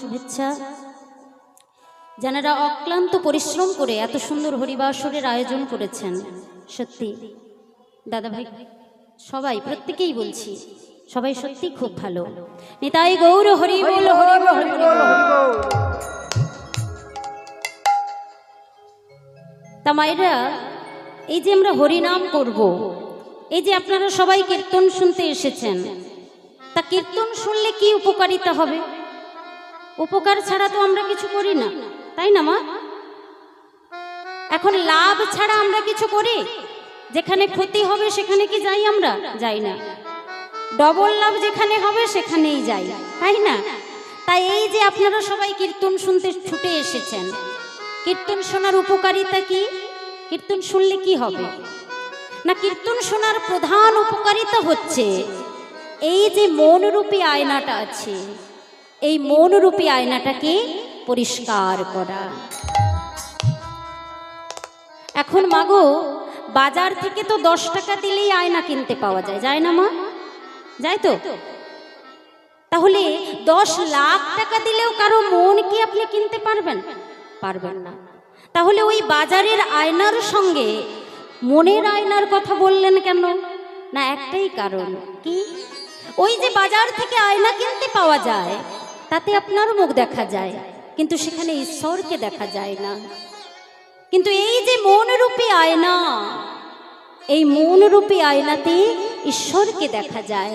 শুভেচ্ছা। যারা অক্লান্ত পরিশ্রম করে এত সুন্দর হরিবাসরের আয়োজন করেছেন, সত্যি দাদা ভাই সবাই প্রত্যেকেই বলছি, সবাই সত্যি খুব ভালো। নিতাই গৌর হরি বল, হরি বল, হরি বল। তা মায়েরা, এই যে আমরা হরিনাম করব, এই যে আপনারা সবাই কীর্তন শুনতে এসেছেন, তা কীর্তন শুনলে কি উপকারিতা হবে? উপকার ছাড়া তো আমরা কিছু করি না, তাই না মা? এখন লাভ ছাড়া আমরা কিছু করি? যেখানে ক্ষতি হবে সেখানে কি যাই? আমরা যাই না। ডবল লাভ যেখানে হবে সেখানেই যাই, তাই না? তাই এই যে আপনারা সবাই কীর্তন শুনতে ছুটে এসেছেন, কীর্তন শোনার উপকারিতা কি? কীর্তন শুনলে কি হবে না? কীর্তন শোনার প্রধান উপকারিতা হচ্ছে এই যে মনরূপী আয়নাটা আছে, এই মনরূপী আয়নাটাকে পরিষ্কার করা। এখন মাগো, বাজার থেকে তো 10 টাকা দিলেই আয়না কিনতে পাওয়া যায়, যায় না মা? যায় তো? তাহলে 10 লাখ টাকা দিলেও কারো মন কি আপনি কিনতে পারবেন? পারবেন না। তাহলে ওই বাজারের আয়নার সঙ্গে মনের আয়নার কথা বললেন কেন? না, একটাই কারণ, কি? ওই যে বাজার থেকে আয়না কিনতে পাওয়া যায়, তাতে আপনার মুখ দেখা যায়, কিন্তু সেখানে ঈশ্বরকে দেখা যায় না। কিন্তু এই যে মনরূপী আয়না, এই মনরূপী আয়নাতে ঈশ্বরকে দেখা যায়।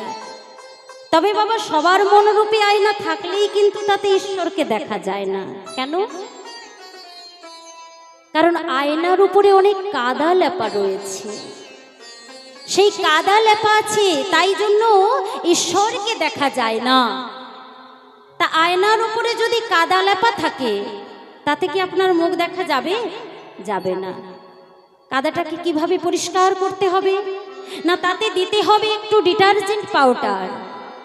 তবে বাবা, সবার মনরূপী আয়না থাকলেই কিন্তু তাতে ঈশ্বরকে দেখা যায় না। কেন? কারণ আয়নার উপরে অনেক কাদা লেপা রয়েছে, সেই কাদা লেপা আছে, তাই জন্য ঈশ্বরকে দেখা যায় না। তা আয়নার উপরে যদি কাদা লেপা থাকে, তাতে কি আপনার মুখ দেখা যাবে? যাবে না। কাদাটাকে কিভাবে পরিষ্কার করতে হবে? না, তাতে দিতে হবে একটু ডিটারজেন্ট পাউডার,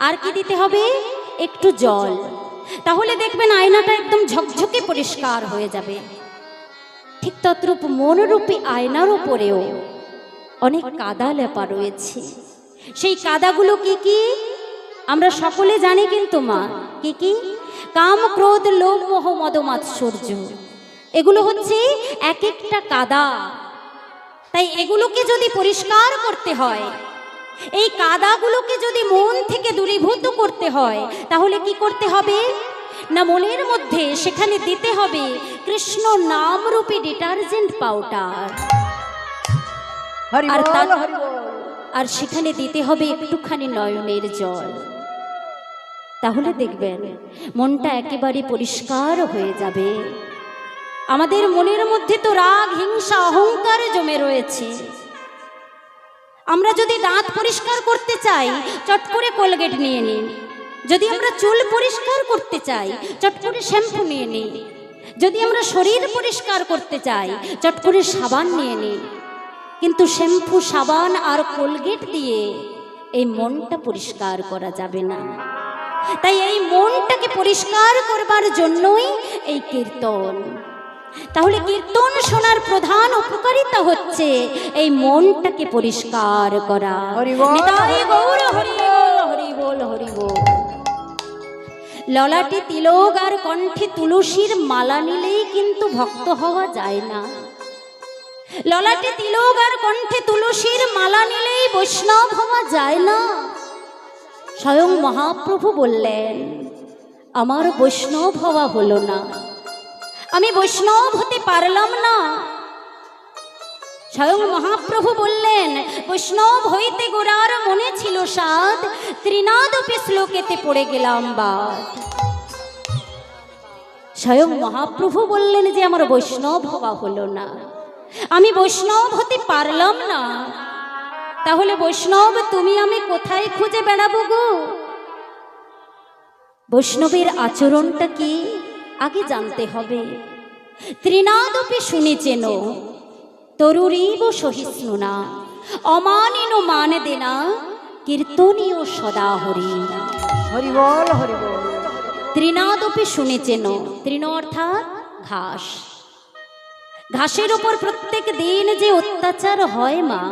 আর কি দিতে হবে? একটু জল। তাহলে দেখবেন আয়নাটা একদম ঝকঝকে পরিষ্কার হয়ে যাবে। ঠিক তদ্রূপ মনরূপী আয়নার উপরেও অনেক কাদা লেপা রয়েছে। সেই কাদাগুলো কি কি আমরা সকলে জানি, কিন্তু মা, কি কি? কাম, ক্রোধ, লোভ, মোহ, মদ, মাৎসর্য, এগুলো হচ্ছে এক একটা কাদা। তাই এগুলোকে যদি পরিষ্কার করতে হয়, এই কাদাগুলোকে যদি মন থেকে দূরীভূত করতে হয়, তাহলে কি করতে হবে? না, মনের মধ্যে সেখানে দিতে হবে কৃষ্ণ নামরূপী ডিটারজেন্ট পাউডার, আর সেখানে দিতে হবে একটুখানি নয়নের জল। তাহলে দেখবেন মনটা একেবারে পরিষ্কার হয়ে যাবে। আমাদের মনের মধ্যে তো রাগ, হিংসা, অহংকার জমে রয়েছে। আমরা যদি দাঁত পরিষ্কার করতে চাই, চট করে কোলগেট নিয়ে নিই। যদি আমরা চুল পরিষ্কার করতে চাই, চট করে শ্যাম্পু নিয়ে নিই। যদি আমরা শরীর পরিষ্কার করতে চাই, চট করে সাবান নিয়ে নিই। কিন্তু শ্যাম্পু, সাবান আর কোলগেট দিয়ে এই মনটা পরিষ্কার করা যাবে না। তাই এই মনটাকে পরিষ্কার করবার জন্যই এই কীর্তন। তাহলে কীর্তন শোনার প্রধান উপকারিতা হচ্ছে এই মনটাকে পরিষ্কার করা। নিতাই গৌর হরি বল, হরি বল, হরি বল। ললাটে তিলক আর কণ্ঠে তুলসীর মালা নিলেই কিন্তু ভক্ত হওয়া যায় না। ললাটে তিলক আর কণ্ঠে তুলসীর মালা নিলেই বৈষ্ণব হওয়া যায় না। স্বয়ং মহাপ্রভু বললেন, আমার বৈষ্ণব হওয়া হলো না, আমি বৈষ্ণব হতে পারলাম না। স্বয়ং মহাপ্রভু বললেন, বৈষ্ণব হইতে গোরার মনে ছিল সাধ, ত্রিনাদপি শ্লোকেতে পড়ে গেলাম বাদ। স্বয়ং মহাপ্রভু বললেন যে আমার বৈষ্ণব হওয়া হলো না, আমি বৈষ্ণব হতে পারলাম না। তাহলে বৈষ্ণব তুমি আমি কোথায় খুঁজে বেড়াবো গো? বৈষ্ণবের আচরণটা কি আগে জানতে হবে। ত্রিনাদপি শুনেছেন, তরুরীব সহিষ্ণুনা, অমানিনো মানে দেনা, কীর্তনীয় সদা হরি। হরি বল, হরি বল। ত্রিনাদপি শুনেছেন, তৃণ অর্থাৎ ঘাস। ঘাসের উপর প্রত্যেক দিন যে অত্যাচার হয় মা,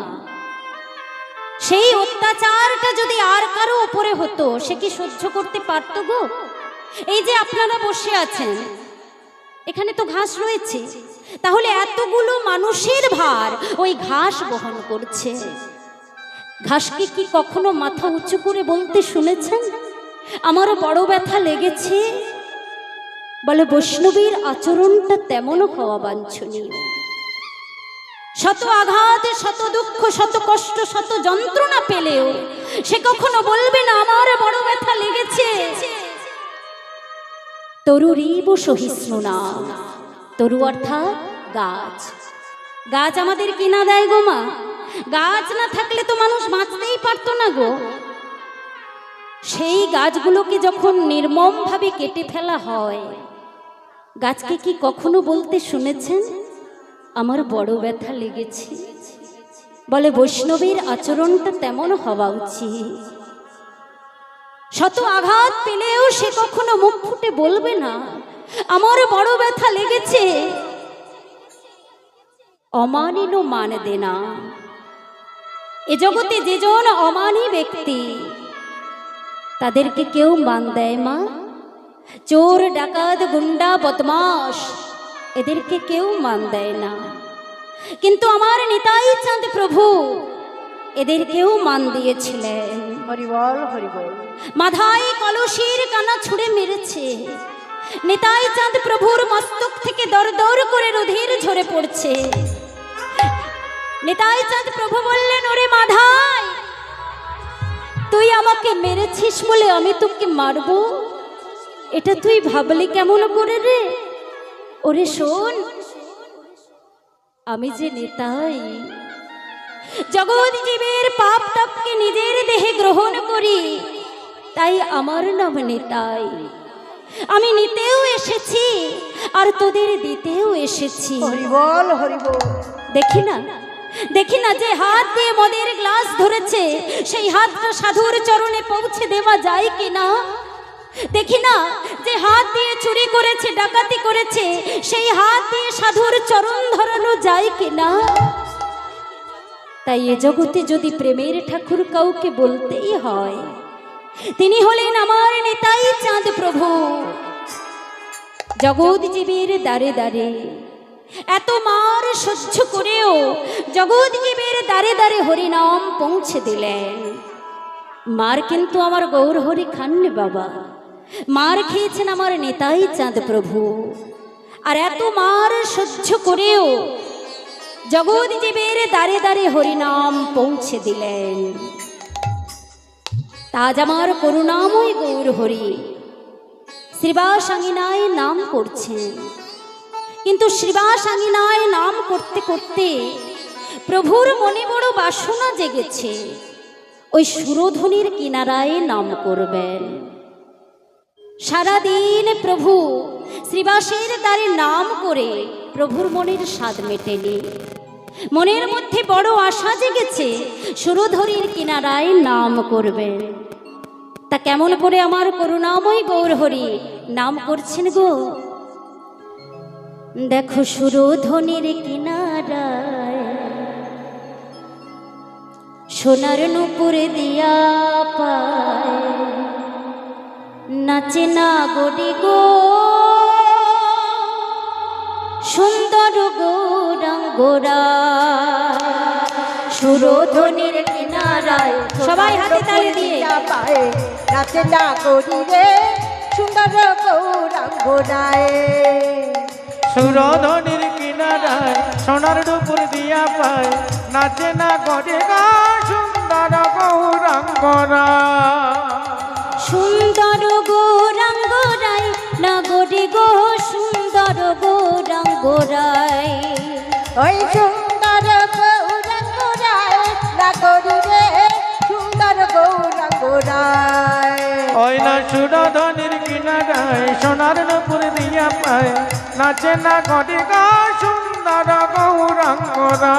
সেই অত্যাচারটা যদি আর কারো উপরে হতো, সে কি সহ্য করতে পারত গো? এই যে আপনারা বসে আছেন, এখানে তো ঘাস রয়েছে, তাহলে এতগুলো মানুষের ভার ওই ঘাস বহন করছে। ঘাসকে কি কখনো মাথা উঁচু করে বলতে শুনেছেন, আমারও বড় ব্যথা লেগেছে? বলে বৈষ্ণবীর আচরণটা তেমন হওয়া বাঞ্ছনীয়। শত আঘাত, শত দুঃখ, শত কষ্ট, শত যন্ত্রণা পেলেও সে কখনো বলবে না আমার বড় ব্যথা লেগেছে। তরুরীব সহিষ্ণু না, তরু অর্থাৎ গাছ। গাছ আমাদের কিনা দেয় গো মা, গাছ না থাকলে তো মানুষ বাঁচতেই পারতো না গো। সেই গাছগুলোকে যখন নির্মম ভাবে কেটে ফেলা হয়, গাছকে কি কখনো বলতে শুনেছেন আমার বড় ব্যথা লেগেছে? বলে বৈষ্ণবীর আচরণটা তেমন হওয়া উচিত। শত আঘাত পেলেও সে কখনো মুখ ফুটে বলবে না আমার বড় ব্যথা লেগেছে। অমানিন মান দেনা, এ জগতে যেজন অমানী ব্যক্তি তাদেরকে কেউ মান দেয় মা? চোর, ডাকাত, গুন্ডা, বদমাশ এদেরকে কেউ মান দেয় না, কিন্তু আমার নিতাই চাঁদ প্রভু এদেরকেও মান দিয়েছিলেন। হরিবল হরিবল। মাথায় কলসির কানা ছুঁড়ে মেরেছে, নিতাই চাঁদ প্রভুর মস্তক থেকে দর দর করে রুধির ঝরে পড়ছে। নিতাই চাঁদ প্রভু বললেন, ওরে মাধাই, তুই আমাকে মেরেছিস বলে আমি তোকে মারবো? এটা তুই ভাবলি কেমন করে রে? ওরে শোন, আমি যে নিতাই, জগৎ জীবের পাপ তাপকে নিজের দেহে গ্রহণ করি, তাই আমার নাম নিতাই। আমি নিতেও এসেছি আর তোদের দিতেও এসেছি। হরিবল হরিবল। দেখি না, দেখি না যে হাত দিয়ে মদের গ্লাস ধরেছে, সেই হাতটা সাধুর চরণে পৌঁছে দেওয়া যায় কিনা? দেখি না যে হাত দিয়ে চুরি করেছে, ডাকাতি করেছে, সেই হাত দিয়ে সাধুর চরণ ধরানো যায় কিনা? তাই এ জগতে যদি প্রেমের ঠাকুর কাউকে বলতেই হয়, তিনি হলেন আমার নিতাই চাঁদ প্রভু। জগৎ জীবের দ্বারে দ্বারে এত মার সহ্য করেও জগৎ জীবের দ্বারে দ্বারে হরিনাম পৌঁছে দিলেন। মার কিন্তু আমার গৌর হরি খাননি বাবা, মার খেয়েছেন আমার নিতাই চাঁদ প্রভু। আর এত মার সহ্য করেও জগৎ জীবের দ্বারে দ্বারে হরিনাম পৌঁছে দিলেন। তাজ আমার করুণাময় গৌর হরি শ্রীবাস আঙিনায় নাম করছেন, কিন্তু শ্রীবাস আঙিনায় নাম করতে করতে প্রভুর মনে বড় বাসনা জেগেছে, ওই সুরধ্বনির কিনারায় নাম করবেন। সারাদিন প্রভু শ্রীবাসের দ্বারে নাম করে প্রভুর মনের স্বাদ মেটেনি, মনের মধ্যে বড় আশা জেগেছে সুরধরির কিনারায় নাম করবেন। তা কেমন করে আমার করুণাময় গৌর হরি নাম করছেন গো? দেখো সুরধনির কিনারায় সোনার নূপুর দিয়া পায়, নাচে না গড়ি গো সুন্দর গৌরাঙ্গরা। সুরধনির কিনারায় সবাই হাতে তালি দিয়ে পায়, নাচে না গড়ি রে সুন্দর গৌরাঙ্গরায়। সুরধনির কিনারায় সোনার দুপুর দিয়া পায়, নাচে না গড়ে গা সুন্দর গৌরাঙ্গরা। সুন্দর গৌরাঙ্গরায় না গড়ে গো সুন্দর গৌরাঙ্গরায়। ওই সুন্দর গৌরাঙ্গরায় না গড়ি রে সুন্দর গৌরাঙ্গরায়। ওই না সুরধনির কিনারায় সোনার দুপুর দিয়া পায়, নাচে না গড়ে গা সুন্দর গৌরাঙ্গরা।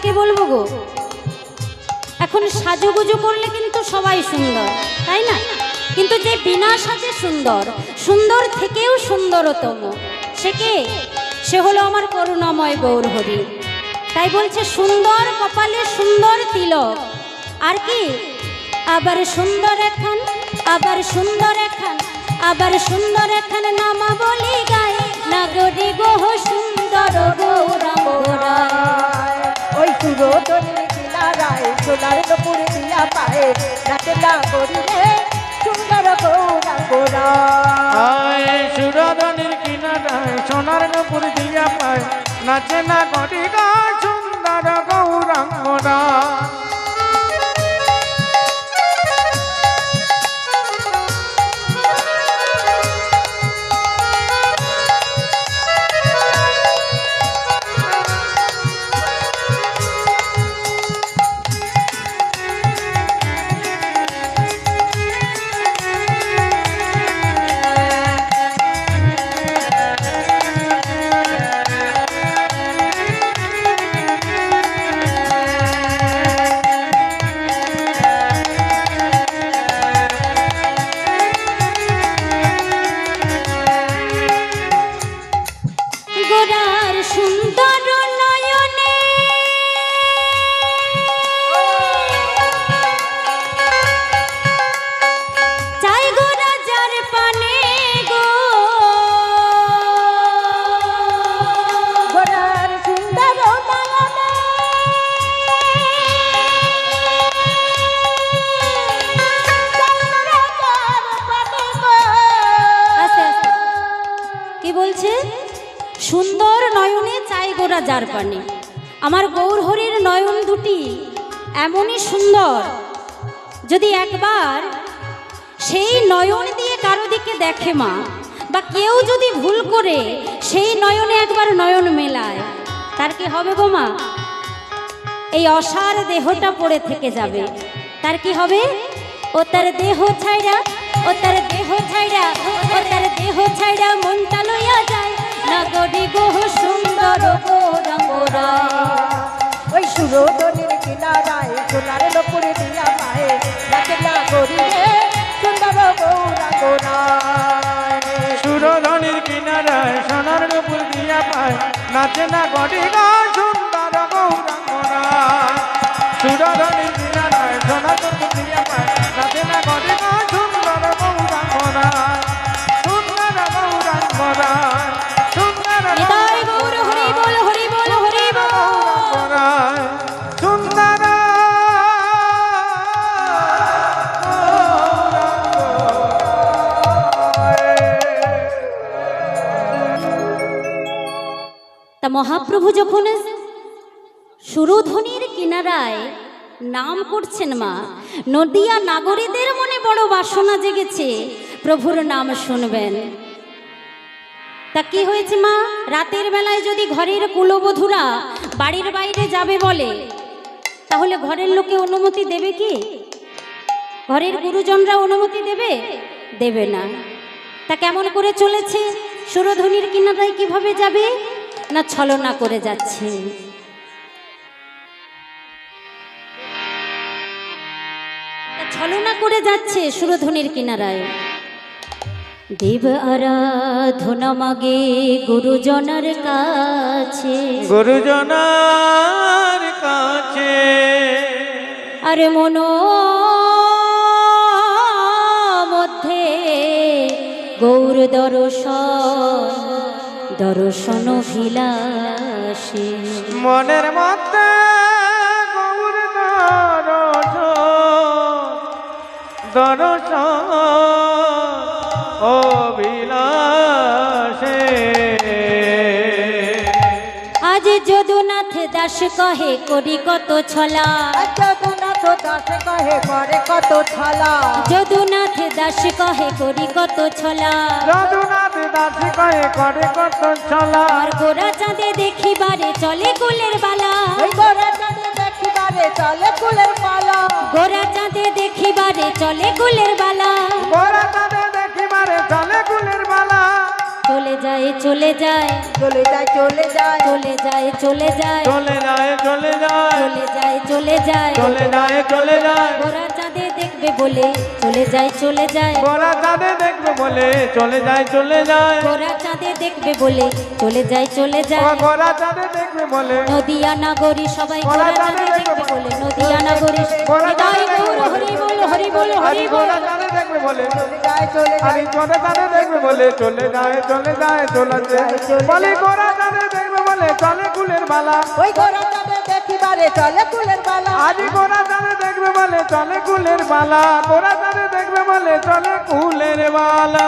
কাকে বলবো গো? এখন সাজুগুজু করলে কিন্তু সবাই সুন্দর, তাই না? কিন্তু যে বিনা সাজে সুন্দর, সুন্দর থেকেও সুন্দরতম, সে কে? সে হলো আমার করুণাময় গৌর হরি। তাই বলছে সুন্দর কপালে সুন্দর তিলক, আর কি? আবার সুন্দর এখন, আবার সুন্দর এখন, আবার সুন্দর এখন নামা বলি গায়, নাগরি গোহ সুন্দর গৌরাঙ্গরা। ওই সুরধনির কিনারায় সোনার নুপুর দিয়া পায়ে নাচে নাগরী রে সুন্দর গৌরাঙ্গরা। আয় সুরধনির কিনারায় সোনার নুপুর দিয়া পায়, নাচে না করি গা সুন্দর গৌরাঙ্গরা। গোরার সুন্দর নয়নে চাই গোরা যার পানে গো, গোরার সুন্দর নয়নে আস্তে আস্তে কি বলছে? সুন্দর নয়নে চাই গোরা যার পানে। আমার গৌর হরির নয়ন দুটি এমনই সুন্দর, যদি একবার সেই নয়ন দিয়ে কারো দিকে দেখে মা, বা কেউ যদি ভুল করে সেই নয়নে একবার নয়ন মেলায়, তার কি হবে গো মা? এই অসার দেহটা পড়ে থেকে যাবে। তার কি হবে? ও তার দেহ ছাইড়া, ও তার দেহ ছাইড়া, ও তার দেহ ছাইড়া মনটা লইয়া যায়, নাগরি গোহ সুন্দর গৌরাঙ্গরা। ওই সুরধনির কিনারায় সোনার নুপুর দিয়া পায়ে নাচে নাগরী রে সুন্দর গৌরাঙ্গরা। সুরধনির কিনারায় সোনার নুপুর দিয়া পায়, নাচে না করি গা সুন্দর গৌরাঙ্গরা। সুরধনির কিনারায় সোনার নুপুর দিয়া পায়, নাচে না করি গা সুন্দর গৌরাঙ্গরা। সুন্দর গৌরাঙ্গরা, সুন্দর নিতাই গৌর হরি বল, হরি বল, হরি বল। গৌরাঙ্গরা, সুন্দর তা মহাপ্রভু যখন সুরধনির কিনারায় নাম করছেন মা, নদিয়া নাগরীদের মনে বড় বাসনা জেগেছে প্রভুর নাম শুনবেন। তা কি হয়েছে মা? রাতের বেলায় যদি ঘরের কুলবধূরা বাড়ির বাইরে যাবে বলে, তাহলে ঘরের লোকে অনুমতি দেবে কি? ঘরের গুরুজনরা অনুমতি দেবে? দেবে না। তা কেমন করে চলেছে? সুরধনির কিনারায় কিভাবে যাবে? না ছলনা করে যাচ্ছে। ছলনা করে যাচ্ছে সুরধনির কিনারায়। দেব আরাধনা মাগে গুরুজনার কাছে, গুরুজনার কাছে। আর মন মধ্যে গৌর দর্শন, দর্শন ভিলাসে। মনের মধ্যে গৌর দর্শন অভিলাষে। আজ যদুনাথ দাস কহে করি কত ছলা, যদুনাথ দাস কহে করে কত ছলা। যদুনাথ দাস কহে করি কত ছলা, যদুনাথ দাস কহে করে কত ছলা। আর গোরা চাঁদে দেখিবারে চলে কুলের বালা, ওই গোরা চাঁদে দেখিবারে চলে কুলের পালা। গোরা চাঁদে দেখিবারে চলে কুলের বালা। গোরা চাঁদে দেখিবারে চলে কুলের বালা। চলে যায় চলে যায় চলে যায় চলে যায় চলে যায় চলে যায় চলে যায় চলে যায় চলে যায় চলে যায় চলে যায় চলে যায় গোরা চাঁদে দেখবে বলে চলে যায় চলে যায় গোরা চাঁদে দেখবে বলে চলে যায় চলে যায় গোরা চাঁদে দেখবে বলে চলে যায় চলে ও যায় গোরা চাঁদে দেখবে বলে নদিয়া নাগরী সবাই গোরা চাঁদে দেখবে বলে নদিয়া নাগরী নিতাই গৌর হরি বল হরি বল আরে হরি বল গোরা চাঁদে দেখবে বলে চলে যায় চলে আরে যায় গোরা চাঁদে দেখবে বলে চলে যায় চলে যায় চলে যায় বলে গোরা চাঁদে দেখবে বলে চলে কুলের বালা ওই গোরা চাঁদে দেখিবারে চলে ফুলের বালা আজ গোরা চাঁদে দেখবে বলে চলে কুলের বালা গোরা চাঁদে দেখবে বলে চলে কুলের বালা